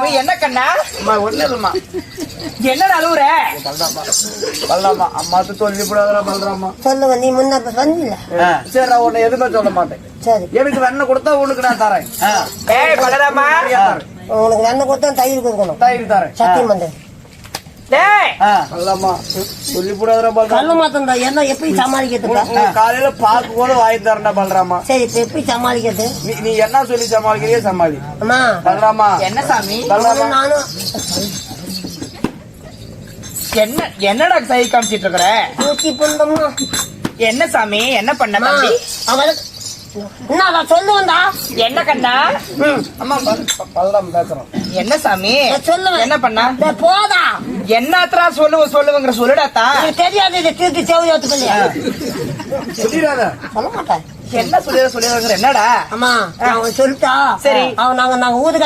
சாமி என்ன கண்ணா? ஒண்ணு இல்லம்மா. என்ன அழுவுற? பல்ராமா அம்மா சொல்லி போடாதா பல்ராமா. சொல்லுங்க, நீ முன்ன வந்தீங்க. சரி நான் உன்னை எதுவுமே சொல்ல மாட்டேன். சரி, எனக்கு வெண்ணெய் கொடுத்தா உனக்கு நான் தரேன். ஏய் பலராமா, உனக்கு வெண்ணெய் கொடுத்தா தயிர் கொடுக்கணும். தயிர் தரேன். சத்தியம் வந்து டேய் பல்ராமா சொல்லி போடாதா பல்ராமா. கண்ணு மாத்தம் என்ன எப்படி சமாளிக்கிறதுக்கா? காலையில பார்க்கும் போது வாங்கி தரேன்டா பல்ராமா. சரி, இப்ப எப்படி சமாளிக்கிறது? நீ என்ன சொல்லி சமாளிக்கிறியோ சமாளி. அம்மா பல்ராமா. என்ன சாமி? பல்ராமா நானும் என்னடா சை காமிச்சிட்டு இருக்கிற? தூக்கி போந்தோம்னா என்ன சாமி என்ன பண்ண தம்பி? அவளுக்கு என்ன சொல்லுவா? என்ன கண்ணா? அம்மா பல்ராமா பேசுறோம். என்ன சாமி சொல்லுவேன். என்ன பண்ணா? போதா என்னத்தரா சொல்லுவங்கிற சொல்லுடாத்தா. தெரியாது, இதை திருப்பி செவியாத்துக்கலையா சொல்லிடாத. சொல்ல மாட்டேன். என்ன சொல்லிடுற என்னடா? அம்மா அவன் சொல்லிட்டா. சரி. அவன் நாங்க ஊருக்கு